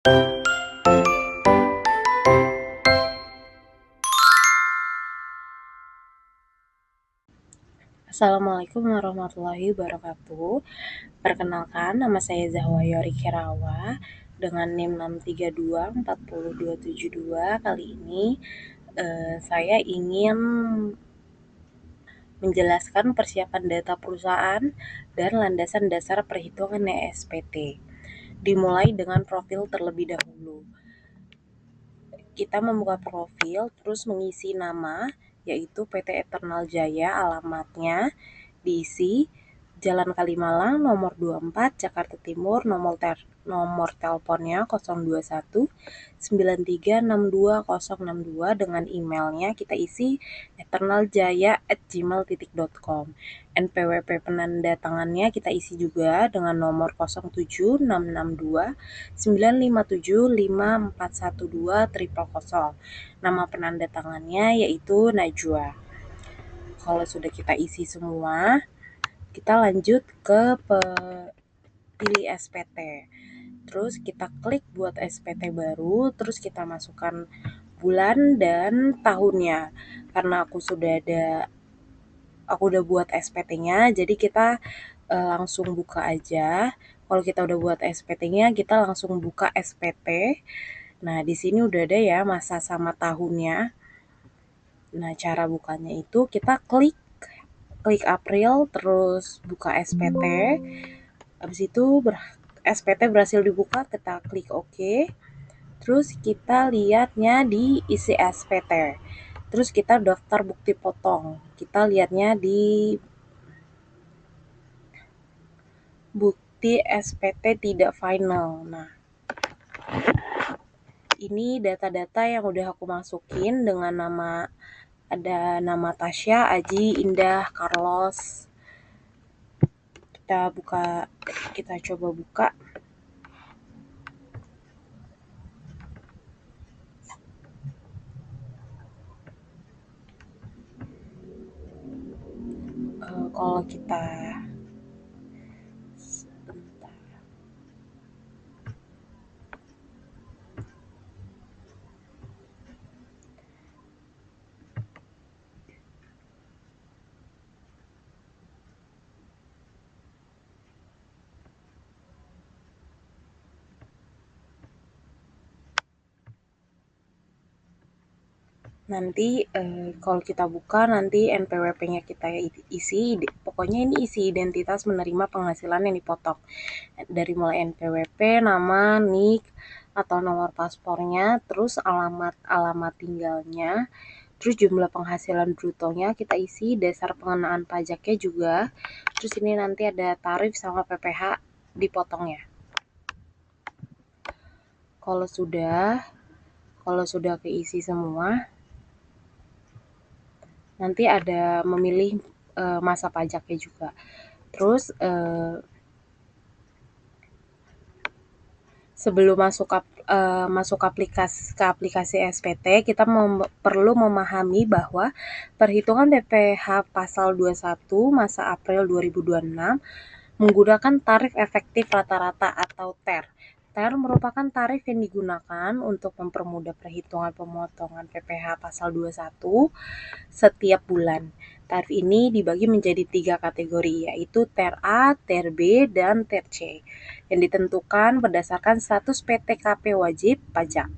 Assalamualaikum warahmatullahi wabarakatuh. Perkenalkan, nama saya Zahwa Yori Kirawa dengan NIM 6324072. Kali ini saya ingin menjelaskan persiapan data perusahaan dan landasan dasar perhitungan ESPT. Dimulai dengan profil terlebih dahulu. Kita membuka profil, terus mengisi nama, yaitu PT Eternal Jaya, alamatnya diisi Jalan Kalimalang nomor 24 Jakarta Timur, nomor teleponnya 021 9362 dengan emailnya kita isi eternaljaya@gmail.com. NPWP penanda tangannya kita isi juga dengan nomor 0766295575412. Nama penanda tangannya yaitu Najwa. Kalau sudah kita isi semua, kita lanjut ke pilih SPT. Terus kita klik buat SPT baru, terus kita masukkan bulan dan tahunnya. Karena aku udah buat SPT-nya, jadi kita langsung buka aja. Kalau kita udah buat SPT-nya, kita langsung buka SPT. Nah, di sini udah ada ya masa sama tahunnya. Nah, cara bukanya itu kita klik April, terus buka SPT. Habis itu SPT berhasil dibuka, kita klik OK. Terus kita lihatnya di isi SPT. Terus kita daftar bukti potong. Kita lihatnya di bukti SPT tidak final. Nah, ini data-data yang udah aku masukin dengan ada nama Tasya, Aji, Indah, Carlos. Kita coba buka. Kalau kita nanti kalau kita buka nanti NPWP-nya kita isi, pokoknya ini isi identitas menerima penghasilan yang dipotong. Dari mulai NPWP, nama, NIK atau nomor paspornya, terus alamat tinggalnya, terus jumlah penghasilan brutonya kita isi, dasar pengenaan pajaknya juga. Terus ini nanti ada tarif sama PPh dipotongnya. Kalau sudah keisi semua, nanti ada memilih masa pajaknya juga. Terus sebelum masuk aplikasi SPT, kita perlu memahami bahwa perhitungan PPh pasal 21 masa April 2026 menggunakan tarif efektif rata-rata atau TER. TER merupakan tarif yang digunakan untuk mempermudah perhitungan pemotongan PPh pasal 21 setiap bulan. Tarif ini dibagi menjadi 3 kategori, yaitu TER A, TER B, dan TER C, yang ditentukan berdasarkan status PTKP wajib pajak,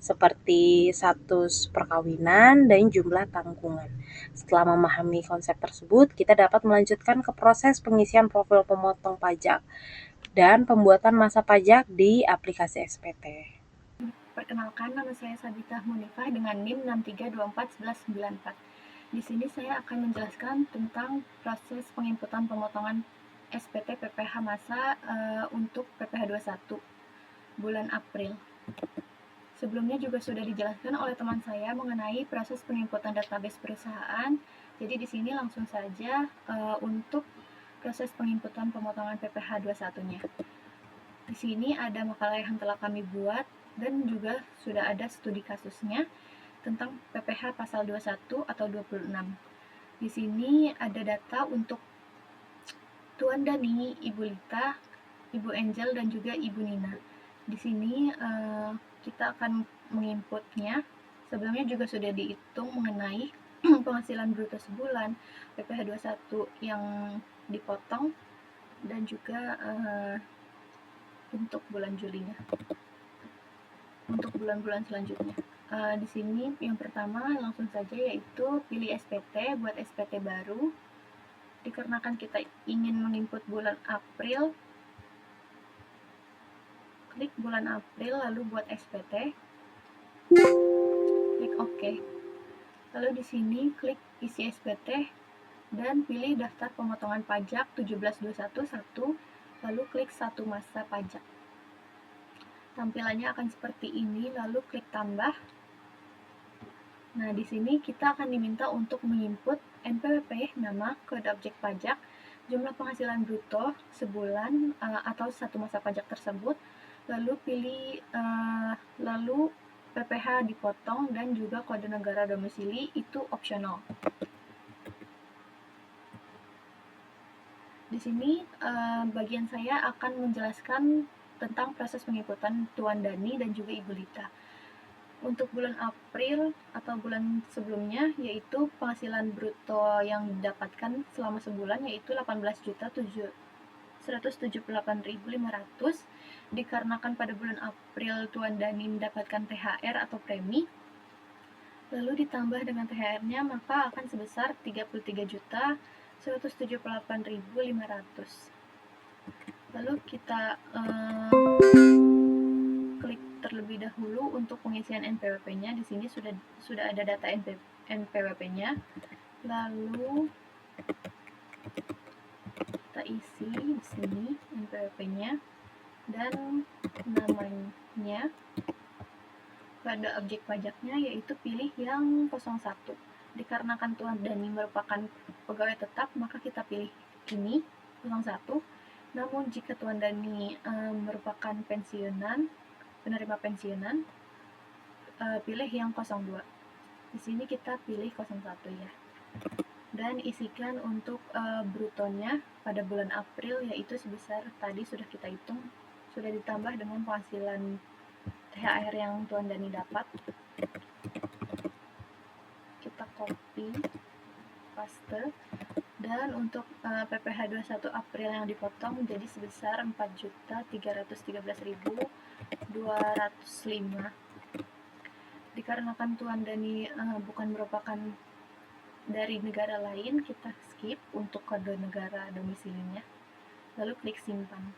seperti status perkawinan dan jumlah tanggungan. Setelah memahami konsep tersebut, kita dapat melanjutkan ke proses pengisian profil pemotong pajak dan pembuatan masa pajak di aplikasi SPT. Perkenalkan, nama saya Sabitah Munifah dengan NIM 6324194. Di sini saya akan menjelaskan tentang proses penginputan pemotongan SPT PPh masa untuk PPh 21 bulan April. Sebelumnya juga sudah dijelaskan oleh teman saya mengenai proses penginputan database perusahaan. Jadi di sini langsung saja untuk proses penginputan pemotongan PPh 21-nya. Di sini ada makalah yang telah kami buat dan juga sudah ada studi kasusnya tentang PPh pasal 21 atau 26. Di sini ada data untuk Tuan Dani, Ibu Lita, Ibu Angel, dan juga Ibu Nina. Di sini kita akan menginputnya. Sebelumnya juga sudah dihitung mengenai penghasilan bruto sebulan, PPh 21 yang dipotong, dan juga untuk bulan Julinya, untuk bulan-bulan selanjutnya. Di sini yang pertama langsung saja yaitu pilih SPT buat SPT baru. Dikarenakan kita ingin menginput bulan April, klik bulan April lalu buat SPT, klik OK. Lalu di sini klik isi SPT dan pilih daftar pemotongan pajak 1721 lalu klik satu masa pajak. Tampilannya akan seperti ini, lalu klik tambah. Nah, di sini kita akan diminta untuk menginput NPWP, nama, kode objek pajak, jumlah penghasilan bruto sebulan atau satu masa pajak tersebut, lalu pilih lalu PPh dipotong dan juga kode negara domisili itu opsional. Di sini bagian saya akan menjelaskan tentang proses penginputan Tuan Dani dan juga Ibu Lita. Untuk bulan April atau bulan sebelumnya, yaitu penghasilan bruto yang didapatkan selama sebulan yaitu 18.178.500. Dikarenakan pada bulan April Tuan Dani mendapatkan THR atau premi, lalu ditambah dengan THR-nya, maka akan sebesar 33.178.500. Lalu kita klik terlebih dahulu untuk pengisian NPWP-nya. Di sini sudah ada data NPWP-nya. Lalu kita isi di sini NPWP-nya dan namanya. Pada objek pajaknya yaitu pilih yang 01. Dikarenakan Tuan Dani merupakan pegawai tetap, maka kita pilih ini 01. Namun jika Tuan Dani merupakan penerima pensiunan, pilih yang 02. Di sini kita pilih 01 ya. Dan isikan untuk brutonya pada bulan April yaitu sebesar tadi sudah kita hitung, sudah ditambah dengan penghasilan THR yang Tuan Dani dapat. Kita copy, paste, dan untuk PPh 21 April yang dipotong menjadi sebesar 4.313.205. Dikarenakan Tuan Dani bukan merupakan dari negara lain, kita skip untuk kode negara domisilinya, lalu klik simpan.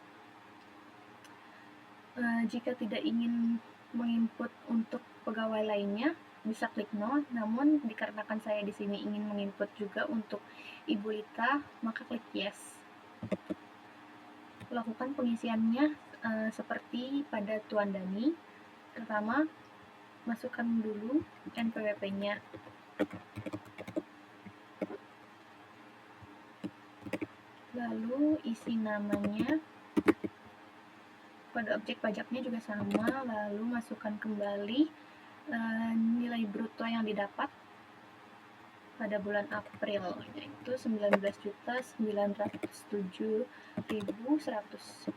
Jika tidak ingin menginput untuk pegawai lainnya, bisa klik no. Namun dikarenakan saya di sini ingin menginput juga untuk Ibu Lita, maka klik yes. Lakukan pengisiannya seperti pada Tuan Dani. Pertama, masukkan dulu NPWP-nya. Lalu isi namanya. Kode objek pajaknya juga sama, lalu masukkan kembali nilai bruto yang didapat pada bulan April, yaitu 19.907.100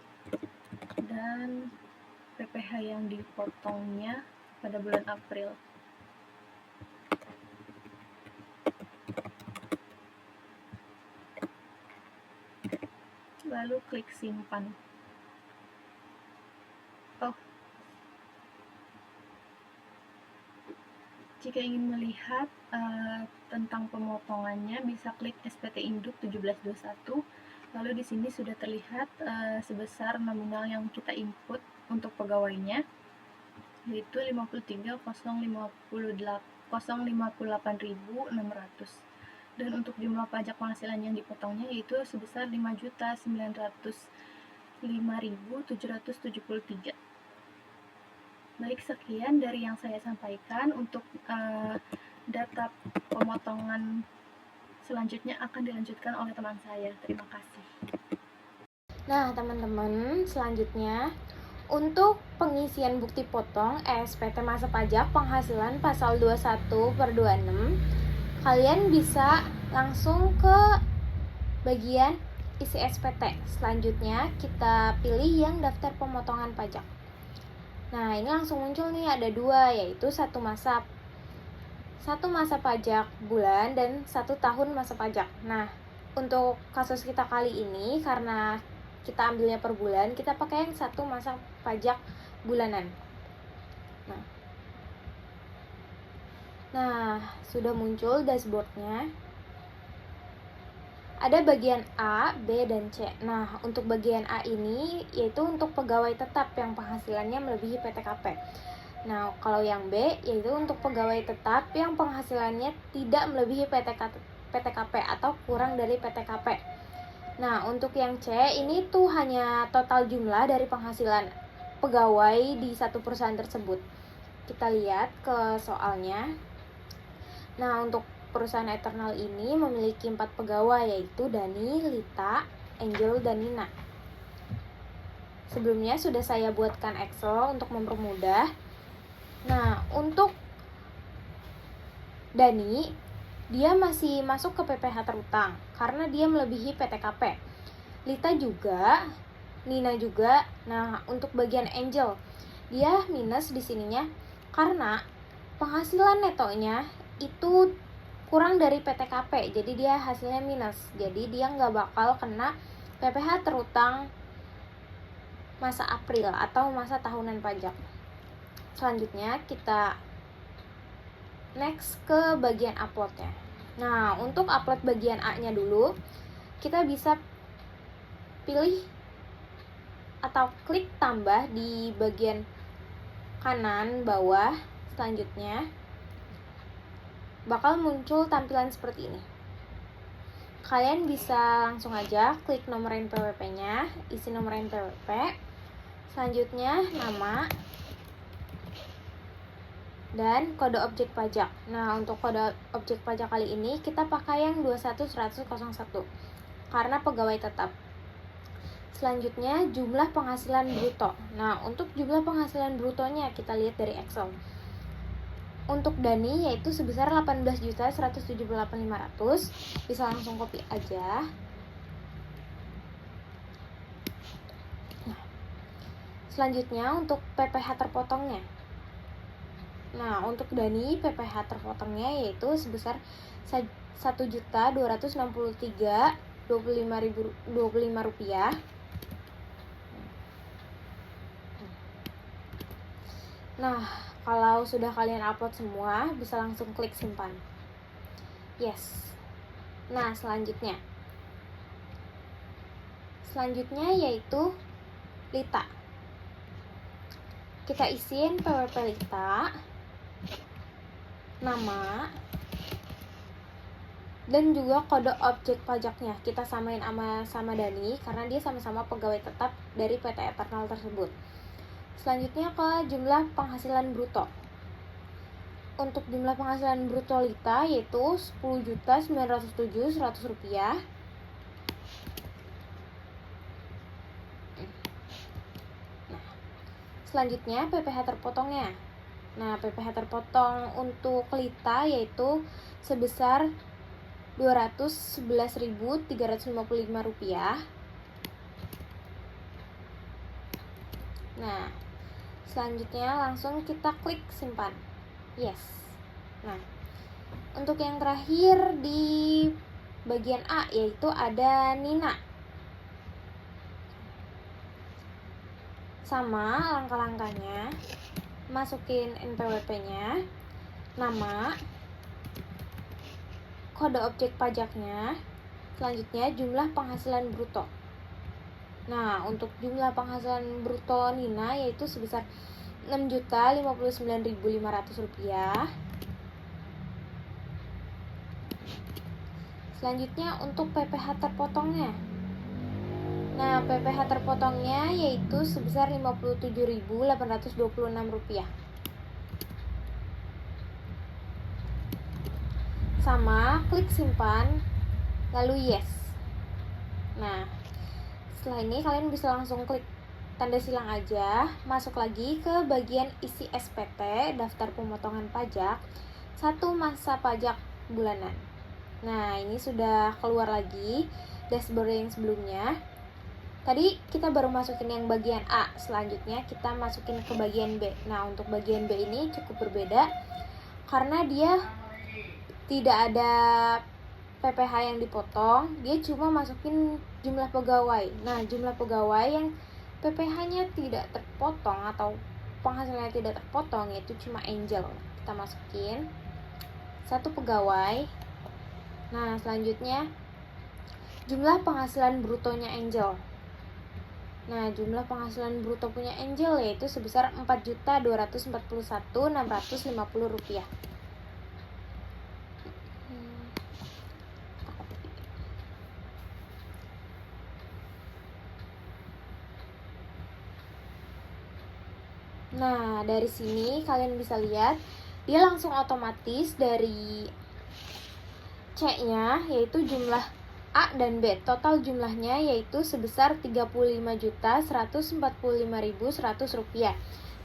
dan PPh yang dipotongnya pada bulan April. Lalu klik simpan. Jika ingin melihat tentang pemotongannya, bisa klik SPT Induk 1721. Lalu di sini sudah terlihat sebesar nominal yang kita input untuk pegawainya, yaitu 53.058.600. Dan untuk jumlah pajak penghasilan yang dipotongnya yaitu sebesar 5.905.773. Baik, sekian dari yang saya sampaikan. Untuk data pemotongan selanjutnya akan dilanjutkan oleh teman saya. Terima kasih. Nah, teman-teman, selanjutnya untuk pengisian bukti potong SPT masa pajak penghasilan pasal 21/26, kalian bisa langsung ke bagian isi SPT. Selanjutnya kita pilih yang daftar pemotongan pajak. Nah, ini langsung muncul nih ada dua, yaitu satu masa pajak bulan dan 1 tahun masa pajak. Nah, untuk kasus kita kali ini karena kita ambilnya per bulan, kita pakai yang 1 masa pajak bulanan. Nah, sudah muncul dashboardnya. Ada bagian A, B, dan C. Nah, untuk bagian A ini yaitu untuk pegawai tetap yang penghasilannya melebihi PTKP. Nah, kalau yang B yaitu untuk pegawai tetap yang penghasilannya tidak melebihi PTKP atau kurang dari PTKP. Nah, untuk yang C ini tuh hanya total jumlah dari penghasilan pegawai di satu perusahaan tersebut. Kita lihat ke soalnya. Nah, untuk perusahaan Eternal ini memiliki 4 pegawai, yaitu Dani, Lita, Angel, dan Nina. Sebelumnya sudah saya buatkan Excel untuk mempermudah. Nah, untuk Dani, dia masih masuk ke PPh terutang karena dia melebihi PTKP. Lita juga, Nina juga. Nah, untuk bagian Angel, dia minus di sininya karena penghasilan netonya itu kurang dari PTKP, jadi dia hasilnya minus. Jadi dia nggak bakal kena PPh terutang masa April atau masa tahunan pajak. Selanjutnya kita next ke bagian uploadnya. Nah, untuk upload bagian A-nya dulu, kita bisa pilih atau klik tambah di bagian kanan bawah. Selanjutnya bakal muncul tampilan seperti ini. Kalian bisa langsung aja klik nomor NPWP-nya, isi nomor NPWP. Selanjutnya nama dan kode objek pajak. Nah, untuk kode objek pajak kali ini kita pakai yang 21101 karena pegawai tetap. Selanjutnya jumlah penghasilan bruto. Nah, untuk jumlah penghasilan brutonya kita lihat dari Excel. Untuk Dani yaitu sebesar 18.178.500. Bisa langsung copy aja. Nah, selanjutnya untuk PPh terpotongnya. Nah, untuk Dani PPh terpotongnya yaitu sebesar 1.263.25 rupiah. Nah, kalau sudah kalian upload semua, bisa langsung klik simpan. Yes. Nah, selanjutnya yaitu Lita. Kita isiin PWP Lita, nama, dan juga kode objek pajaknya. Kita samain sama Dani karena dia sama-sama pegawai tetap dari PT Eternal tersebut. Selanjutnya ke jumlah penghasilan bruto. Untuk jumlah penghasilan bruto Lita yaitu 10.907.100 rupiah. Nah, selanjutnya PPh terpotongnya. Nah, PPh terpotong untuk Lita yaitu sebesar 211.355 rupiah. Nah, selanjutnya langsung kita klik simpan. Yes. Nah, untuk yang terakhir di bagian A yaitu ada Nina. Sama langkah-langkahnya. Masukin NPWP-nya, nama, kode objek pajaknya, selanjutnya jumlah penghasilan bruto. Nah, untuk jumlah penghasilan bruto Nina yaitu sebesar 6.059.500 rupiah. Selanjutnya untuk PPh terpotongnya. Nah, PPh terpotongnya yaitu sebesar 57.826 rupiah. Sama, klik simpan, lalu yes. Nah, setelah ini kalian bisa langsung klik tanda silang aja, masuk lagi ke bagian isi SPT, daftar pemotongan pajak, 1 masa pajak bulanan. Nah, ini sudah keluar lagi dashboard yang sebelumnya. Tadi kita baru masukin yang bagian A, selanjutnya kita masukin ke bagian B. Nah, untuk bagian B ini cukup berbeda karena dia tidak ada PPh yang dipotong, dia cuma masukin jumlah pegawai. Nah, jumlah pegawai yang PPh-nya tidak terpotong atau penghasilannya tidak terpotong yaitu cuma Angel. Kita masukin 1 pegawai. Nah, selanjutnya jumlah penghasilan brutonya Angel. Nah, jumlah penghasilan bruto punya Angel yaitu sebesar Rp4.241.650. Nah, dari sini kalian bisa lihat dia langsung otomatis dari C-nya yaitu jumlah A dan B. Total jumlahnya yaitu sebesar Rp35.145.100.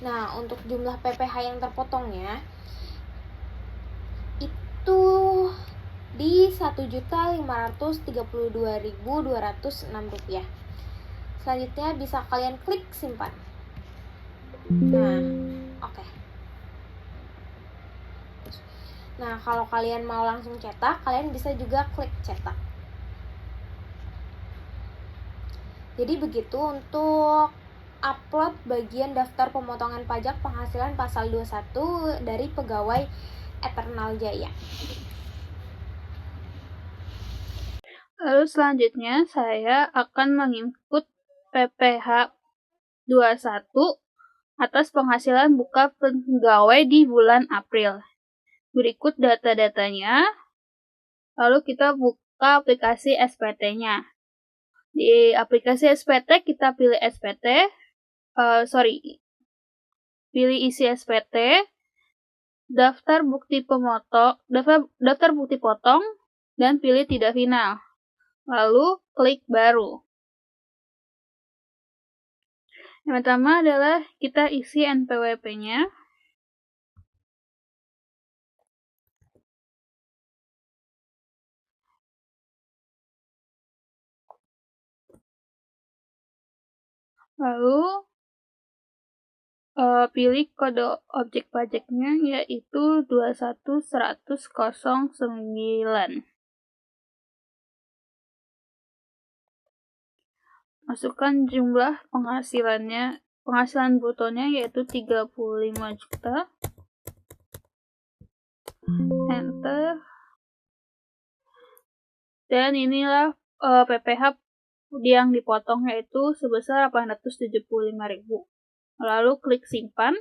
Nah, untuk jumlah PPh yang terpotongnya itu di Rp1.532.206. Selanjutnya bisa kalian klik simpan. Nah, oke. Nah, kalau kalian mau langsung cetak, kalian bisa juga klik cetak. Jadi begitu untuk upload bagian daftar pemotongan pajak penghasilan pasal 21 dari pegawai Eternal Jaya. Lalu selanjutnya saya akan menginput PPh 21 atas penghasilan buka pegawai di bulan April. Berikut data-datanya. Lalu kita buka aplikasi SPT-nya. Di aplikasi SPT kita pilih SPT, pilih isi SPT, daftar bukti potong, dan pilih tidak final. Lalu klik baru. Yang pertama adalah kita isi NPWP-nya. Lalu pilih kode objek pajaknya yaitu 2110009. Masukkan jumlah penghasilan brutonya yaitu 35 juta. Enter. Dan inilah PPh yang dipotong yaitu sebesar 875.000. Lalu klik simpan.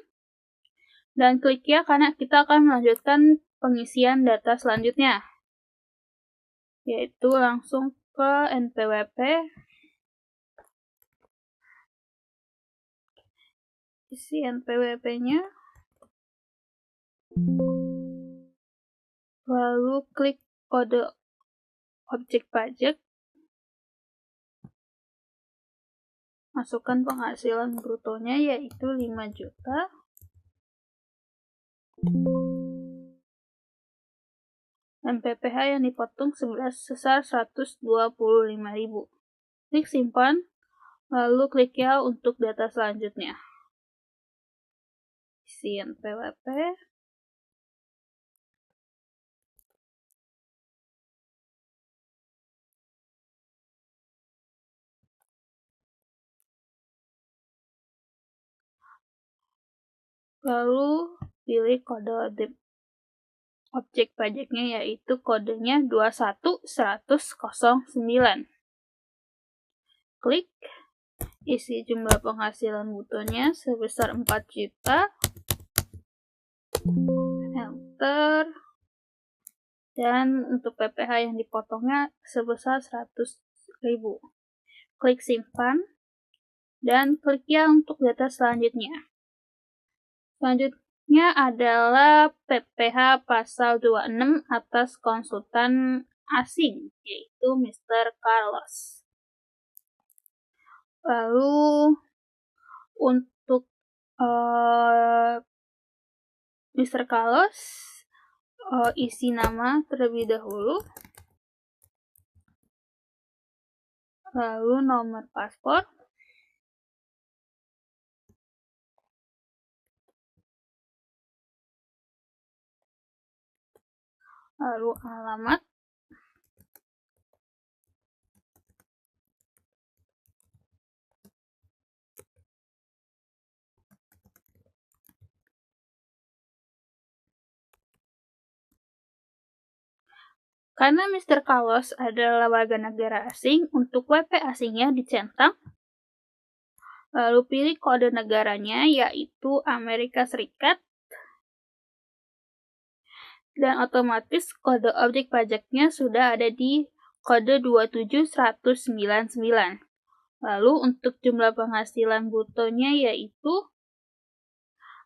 Dan klik ya karena kita akan melanjutkan pengisian data selanjutnya. Yaitu langsung ke NPWP. Isi NPWP-nya. Lalu klik kode objek pajak. Masukkan penghasilan brutonya yaitu 5 juta. Dan PPh yang dipotong sebesar 125.000. Klik simpan, lalu klik ya untuk data selanjutnya. Isi NPWP. Lalu pilih kode objek pajaknya yaitu kodenya 21109. Klik, isi jumlah penghasilan brutonya sebesar 4 juta. Enter. Dan untuk PPh yang dipotongnya sebesar 100.000. Klik simpan. Dan klik ya untuk data selanjutnya. Selanjutnya adalah PPh pasal 26 atas konsultan asing, yaitu Mr. Carlos. Lalu untuk Mr. Carlos, isi nama terlebih dahulu. lalu nomor paspor, lalu alamat, karena Mr. Carlos adalah warga negara asing, untuk WP asingnya dicentang, lalu pilih kode negaranya yaitu Amerika Serikat, dan otomatis kode objek pajaknya sudah ada di kode 27199. Lalu untuk jumlah penghasilan brutonya yaitu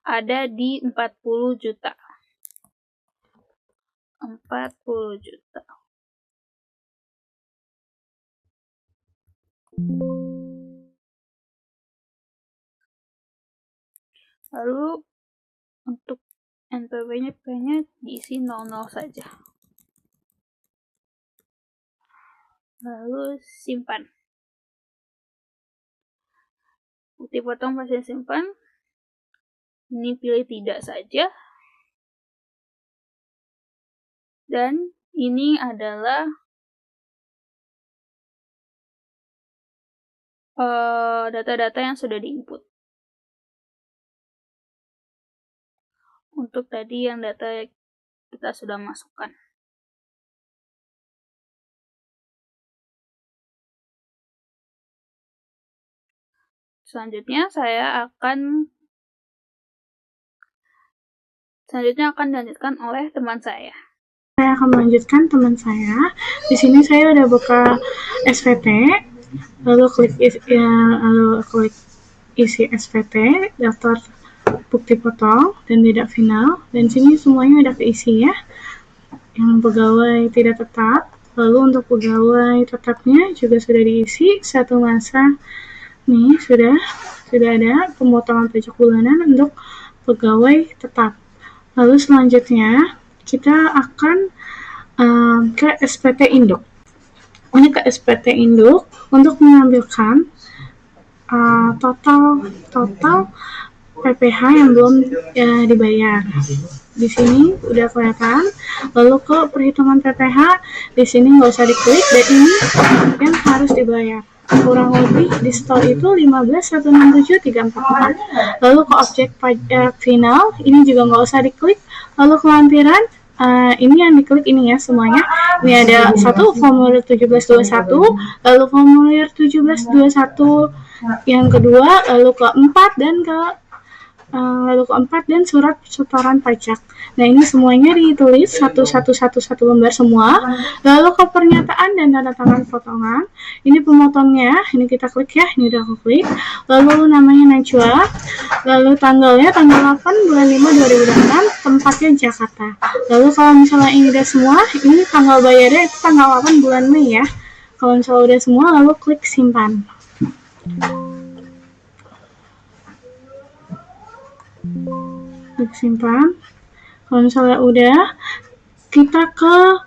ada di 40 juta. 40 juta. Lalu untuk NPWP-nya diisi 00 saja. Lalu simpan. Bukti potong pasien simpan. Ini pilih tidak saja. Dan ini adalah data-data yang sudah diinput. Untuk tadi yang data kita sudah masukkan. Selanjutnya akan dilanjutkan oleh teman saya. Saya akan melanjutkan teman saya. Di sini saya udah buka SPT, lalu klik isi SPT, daftar bukti potong dan tidak final. Dan sini semuanya udah keisi ya. Yang pegawai tidak tetap, lalu untuk pegawai tetapnya juga sudah diisi satu masa. Nih sudah ada pemotongan pajak bulanan untuk pegawai tetap. Lalu selanjutnya kita akan ke SPT Induk. Ini ke SPT Induk untuk mengambilkan total PPh yang belum dibayar. Di sini udah kelihatan. Lalu ke perhitungan PPh, di sini nggak usah diklik, dan ini yang harus dibayar. Kurang lebih di store itu 15.167.344. Lalu ke objek pajak final, ini juga nggak usah diklik. Lalu kelampiran, ini yang diklik ini ya semuanya. Ini ada satu formulir 1721, lalu formulir 1721 yang kedua, lalu keempat dan surat setoran pajak. Nah ini semuanya ditulis satu lembar semua. Lalu ke pernyataan dan tanda tangan potongan. Ini pemotongnya, ini kita klik ya, ini udah aku klik. Lalu namanya Najwa. Lalu tanggalnya tanggal 8 bulan 5 2006, tempatnya Jakarta. Lalu kalau misalnya ini udah semua, ini tanggal bayarnya itu tanggal 8 bulan Mei ya. Kalau misalnya udah semua, lalu klik simpan. Klik simpan. Kalau misalnya udah, kita ke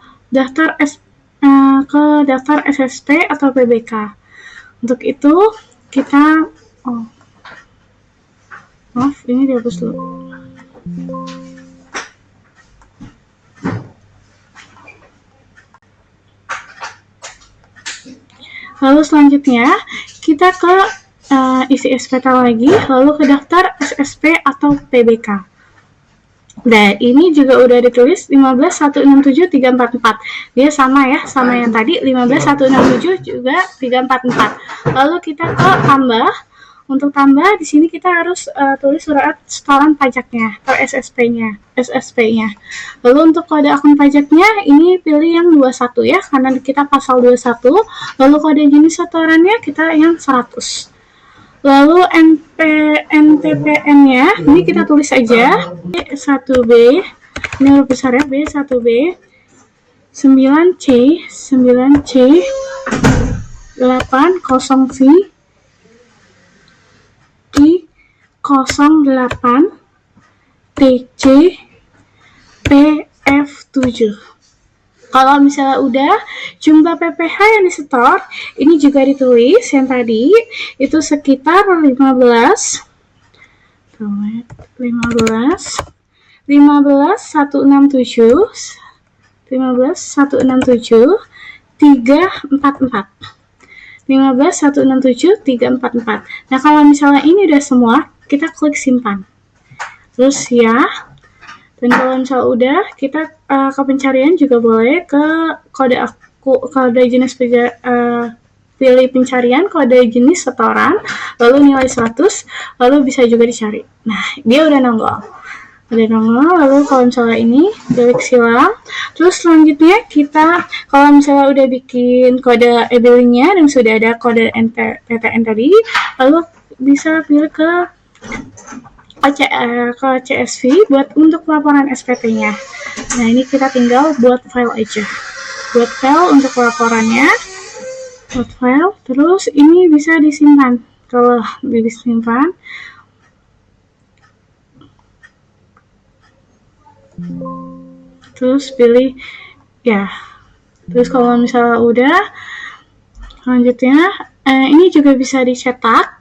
daftar SSP atau PBK. Untuk itu kita maaf, ini dihapus dulu. Lalu selanjutnya kita ke isi SPT lagi, lalu ke daftar SSP atau PBK. Nah, ini juga udah ditulis 15.167.344. Dia sama ya, sama yang tadi 15.167 juga 344. Lalu kita ke tambah. Untuk tambah di sini kita harus tulis surat setoran pajaknya atau SSP-nya. Lalu untuk kode akun pajaknya ini pilih yang 21 ya, karena kita pasal 21. Lalu kode jenis setorannya kita yang 100. Lalu NPPN-nya ini kita tulis aja B1B, ini huruf besar ya, B1B 9C 80V Q08 TC PF7. Kalau misalnya udah, jumlah PPh yang disetor, ini juga ditulis yang tadi, itu sekitar 15 344. Nah, kalau misalnya ini udah semua, kita klik simpan. Terus ya, dan kalau misalnya udah, kita ke pencarian juga boleh ke kode jenis pilih pencarian, kode jenis setoran, lalu nilai 100, lalu bisa juga dicari. Nah, dia udah nongol. Lalu kalau misalnya ini klik silang, terus selanjutnya kita kalau misalnya udah bikin kode e-billingnya dan sudah ada kode PTN tadi, lalu bisa pilih ke CSV buat untuk laporan SPT-nya. Nah, ini kita tinggal buat file aja. Buat file untuk laporannya, buat file, terus ini bisa disimpan. Kalau disimpan, terus pilih ya. Terus kalau misalnya udah, selanjutnya ini juga bisa dicetak.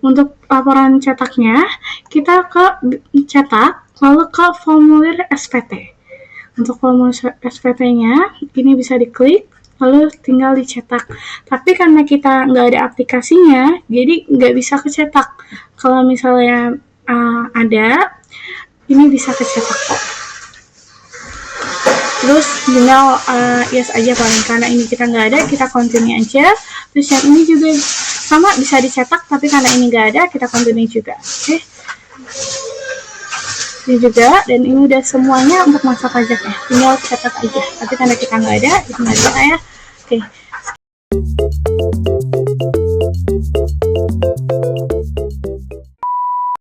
Untuk laporan cetaknya, kita ke cetak, lalu ke formulir SPT. Untuk formulir SPT-nya, ini bisa diklik, lalu tinggal dicetak. Tapi karena kita nggak ada aplikasinya, jadi nggak bisa kecetak. Kalau misalnya ada, ini bisa kecetak kok. Terus tinggal yes aja paling, karena ini kita nggak ada, kita continue aja. Terus yang ini juga sama, bisa dicetak, tapi karena ini nggak ada, kita continue juga. Oke. Ini juga, dan ini udah semuanya untuk masa pajaknya, tinggal cetak aja. Tapi karena kita nggak ada, itu nggak bisa ya. Oke.